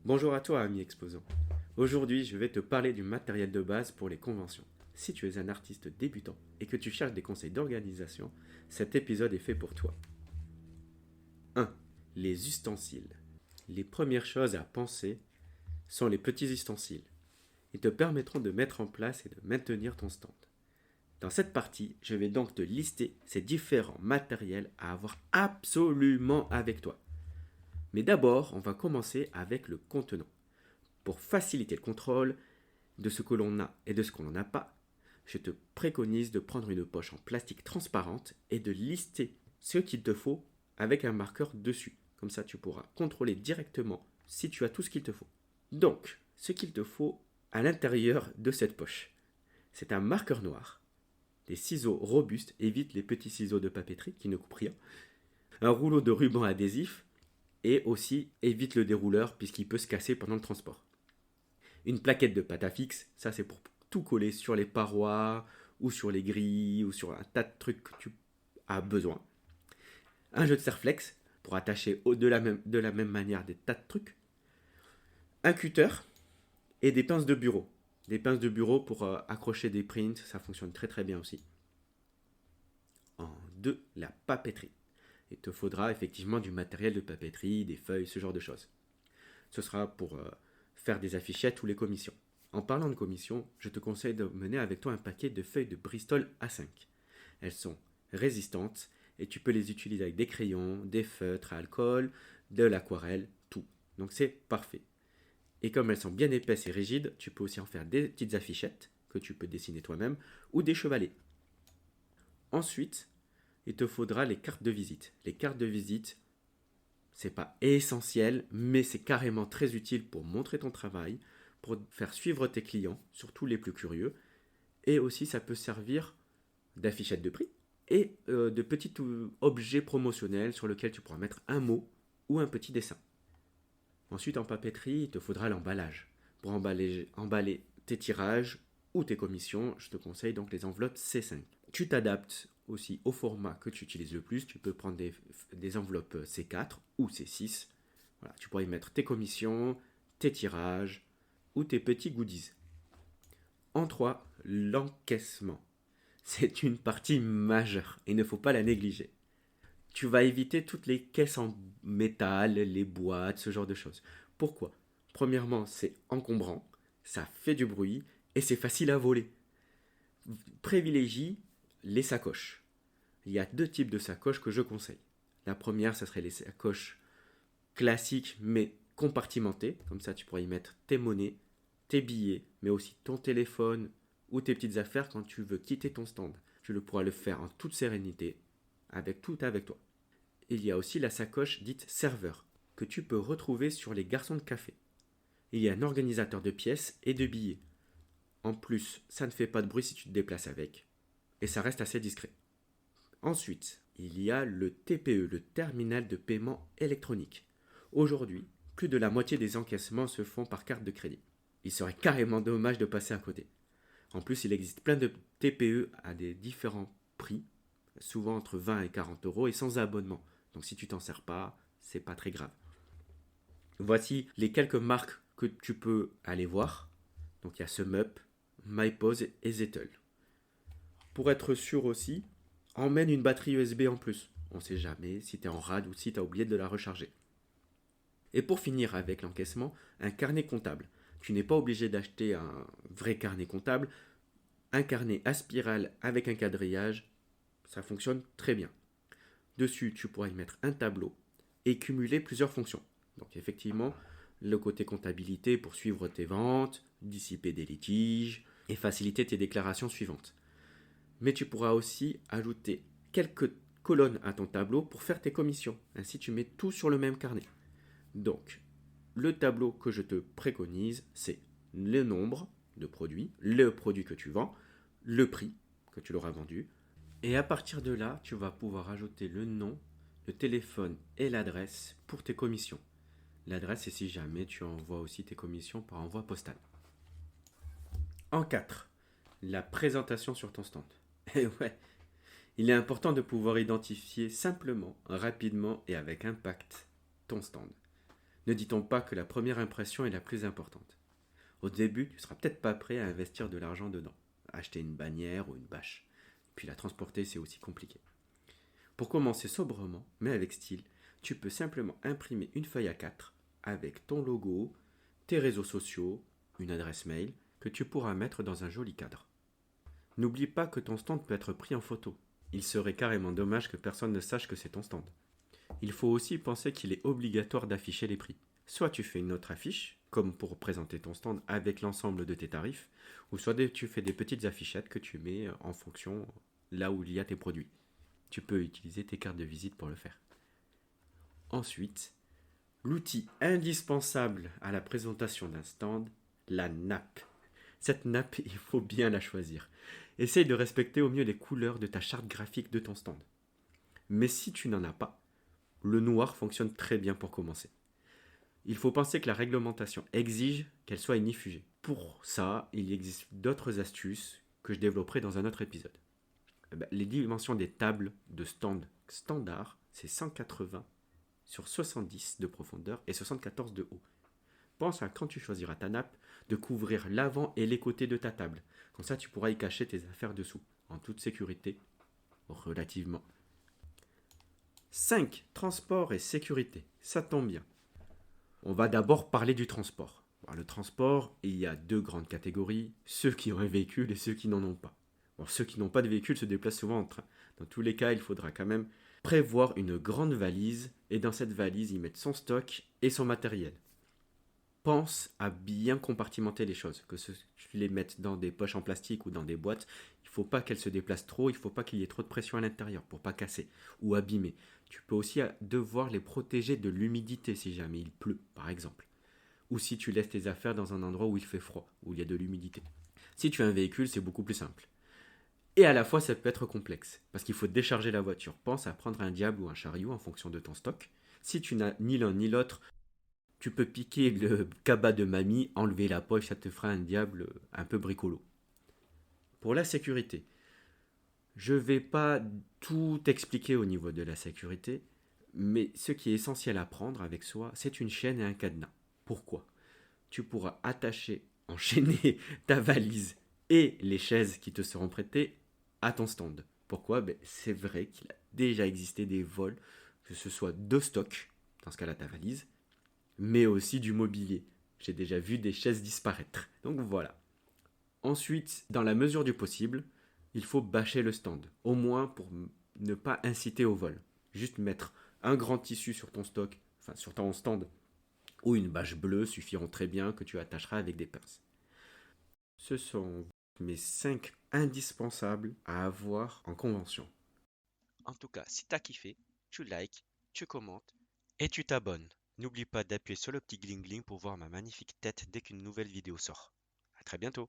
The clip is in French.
Bonjour à toi, ami exposant. Aujourd'hui, je vais te parler du matériel de base pour les conventions. Si tu es un artiste débutant et que tu cherches des conseils d'organisation, cet épisode est fait pour toi. 1. Les ustensiles. Les premières choses à penser sont les petits ustensiles. Ils te permettront de mettre en place et de maintenir ton stand. Dans cette partie, je vais donc te lister ces différents matériels à avoir absolument avec toi. Mais d'abord, on va commencer avec le contenant. Pour faciliter le contrôle de ce que l'on a et de ce qu'on n'en a pas, je te préconise de prendre une poche en plastique transparente et de lister ce qu'il te faut avec un marqueur dessus. Comme ça, tu pourras contrôler directement si tu as tout ce qu'il te faut. Donc, ce qu'il te faut à l'intérieur de cette poche, c'est un marqueur noir, des ciseaux robustes, évite les petits ciseaux de papeterie qui ne coupent rien, un rouleau de ruban adhésif et aussi évite le dérouleur puisqu'il peut se casser pendant le transport. Une plaquette de pâte à fixe, ça c'est pour tout coller sur les parois ou sur les grilles ou sur un tas de trucs que tu as besoin. Un jeu de serre-flex pour attacher de la même manière des tas de trucs. Un cutter et des pinces de bureau. Des pinces de bureau pour accrocher des prints, ça fonctionne très très bien aussi. En 2, la papeterie. Il te faudra effectivement du matériel de papeterie, des feuilles, ce genre de choses. Ce sera pour faire des affichettes ou les commissions. En parlant de commissions, je te conseille de mener avec toi un paquet de feuilles de Bristol A5. Elles sont résistantes et tu peux les utiliser avec des crayons, des feutres à alcool, de l'aquarelle, tout. Donc c'est parfait. Et comme elles sont bien épaisses et rigides, tu peux aussi en faire des petites affichettes que tu peux dessiner toi-même ou des chevalets. Ensuite, il te faudra les cartes de visite. Les cartes de visite, c'est pas essentiel, mais c'est carrément très utile pour montrer ton travail, pour faire suivre tes clients, surtout les plus curieux. Et aussi, ça peut servir d'affichette de prix et de petits objets promotionnels sur lesquels tu pourras mettre un mot ou un petit dessin. Ensuite, en papeterie, il te faudra l'emballage. Pour emballer tes tirages ou tes commissions, je te conseille donc les enveloppes C5. Tu t'adaptes aussi au format que tu utilises le plus. Tu peux prendre des enveloppes C4 ou C6. Voilà, tu pourras y mettre tes commissions, tes tirages ou tes petits goodies. En 3, l'encaissement. C'est une partie majeure et il ne faut pas la négliger. Tu vas éviter toutes les caisses en métal, les boîtes, ce genre de choses. Pourquoi? Premièrement, c'est encombrant, ça fait du bruit et c'est facile à voler. Privilégie les sacoches. Il y a deux types de sacoches que je conseille. La première, ce serait les sacoches classiques mais compartimentées. Comme ça, tu pourras y mettre tes monnaies, tes billets, mais aussi ton téléphone ou tes petites affaires quand tu veux quitter ton stand. Tu le pourras le faire en toute sérénité, avec tout avec toi. Il y a aussi la sacoche dite serveur, que tu peux retrouver sur les garçons de café. Il y a un organisateur de pièces et de billets. En plus, ça ne fait pas de bruit si tu te déplaces avec, et ça reste assez discret. Ensuite, il y a le TPE, le terminal de paiement électronique. Aujourd'hui, plus de la moitié des encaissements se font par carte de crédit. Il serait carrément dommage de passer à côté. En plus, il existe plein de TPE à des différents prix, souvent entre 20 et 40 euros et sans abonnement. Donc si tu t'en sers pas, c'est pas très grave. Voici les quelques marques que tu peux aller voir. Donc il y a SumUp, MyPose et Zettel. Pour être sûr aussi, emmène une batterie USB en plus. On ne sait jamais si tu es en rade ou si tu as oublié de la recharger. Et pour finir avec l'encaissement, un carnet comptable. Tu n'es pas obligé d'acheter un vrai carnet comptable. Un carnet à spirale avec un quadrillage, ça fonctionne très bien. Dessus, tu pourras y mettre un tableau et cumuler plusieurs fonctions. Donc effectivement, le côté comptabilité pour suivre tes ventes, dissiper des litiges et faciliter tes déclarations suivantes. Mais tu pourras aussi ajouter quelques colonnes à ton tableau pour faire tes commissions. Ainsi, tu mets tout sur le même carnet. Donc, le tableau que je te préconise, c'est le nombre de produits, le produit que tu vends, le prix que tu l'auras vendu. Et à partir de là, tu vas pouvoir ajouter le nom, le téléphone et l'adresse pour tes commissions. L'adresse, c'est si jamais tu envoies aussi tes commissions par envoi postal. En 4, la présentation sur ton stand. Et ouais, il est important de pouvoir identifier simplement, rapidement et avec impact ton stand. Ne dit-on pas que la première impression est la plus importante? Au début, tu seras peut-être pas prêt à investir de l'argent dedans. Acheter une bannière ou une bâche. Puis la transporter, c'est aussi compliqué. Pour commencer sobrement, mais avec style, tu peux simplement imprimer une feuille A4 avec ton logo, tes réseaux sociaux, une adresse mail que tu pourras mettre dans un joli cadre. N'oublie pas que ton stand peut être pris en photo. Il serait carrément dommage que personne ne sache que c'est ton stand. Il faut aussi penser qu'il est obligatoire d'afficher les prix. Soit tu fais une autre affiche, comme pour présenter ton stand avec l'ensemble de tes tarifs, ou soit tu fais des petites affichettes que tu mets en fonction là où il y a tes produits. Tu peux utiliser tes cartes de visite pour le faire. Ensuite, l'outil indispensable à la présentation d'un stand, la nappe. Cette nappe, il faut bien la choisir. Essaye de respecter au mieux les couleurs de ta charte graphique de ton stand. Mais si tu n'en as pas, le noir fonctionne très bien pour commencer. Il faut penser que la réglementation exige qu'elle soit inifugée. Pour ça, il existe d'autres astuces que je développerai dans un autre épisode. Les dimensions des tables de stand standard, c'est 180 sur 70 de profondeur et 74 de haut. Pense à quand tu choisiras ta nappe de couvrir l'avant et les côtés de ta table. Comme ça, tu pourras y cacher tes affaires dessous, en toute sécurité, relativement. 5. Transport et sécurité. Ça tombe bien. On va d'abord parler du transport. Le transport, il y a deux grandes catégories, ceux qui ont un véhicule et ceux qui n'en ont pas. Ceux qui n'ont pas de véhicule se déplacent souvent en train. Dans tous les cas, il faudra quand même prévoir une grande valise et dans cette valise, y mettre son stock et son matériel. Pense à bien compartimenter les choses, que tu les mettes dans des poches en plastique ou dans des boîtes. Il ne faut pas qu'elles se déplacent trop, il ne faut pas qu'il y ait trop de pression à l'intérieur pour pas casser ou abîmer. Tu peux aussi devoir les protéger de l'humidité si jamais il pleut, par exemple. Ou si tu laisses tes affaires dans un endroit où il fait froid, où il y a de l'humidité. Si tu as un véhicule, c'est beaucoup plus simple. Et à la fois, ça peut être complexe, parce qu'il faut décharger la voiture. Pense à prendre un diable ou un chariot en fonction de ton stock. Si tu n'as ni l'un ni l'autre, tu peux piquer le cabas de mamie, enlever la poche, ça te fera un diable un peu bricolo. Pour la sécurité, je ne vais pas tout expliquer au niveau de la sécurité, mais ce qui est essentiel à prendre avec soi, c'est une chaîne et un cadenas. Pourquoi? Tu pourras attacher, enchaîner ta valise et les chaises qui te seront prêtées à ton stand. Pourquoi? C'est vrai qu'il a déjà existé des vols, que ce soit de stock, dans ce cas-là ta valise, mais aussi du mobilier. J'ai déjà vu des chaises disparaître. Donc voilà. Ensuite, dans la mesure du possible, il faut bâcher le stand, au moins pour ne pas inciter au vol. Juste mettre un grand tissu sur ton stock, enfin sur ton stand, ou une bâche bleue suffiront très bien que tu attacheras avec des pinces. Ce sont mes 5 indispensables à avoir en convention. En tout cas, si t'as kiffé, tu likes, tu commentes et tu t'abonnes. N'oublie pas d'appuyer sur le petit gling gling pour voir ma magnifique tête dès qu'une nouvelle vidéo sort. À très bientôt.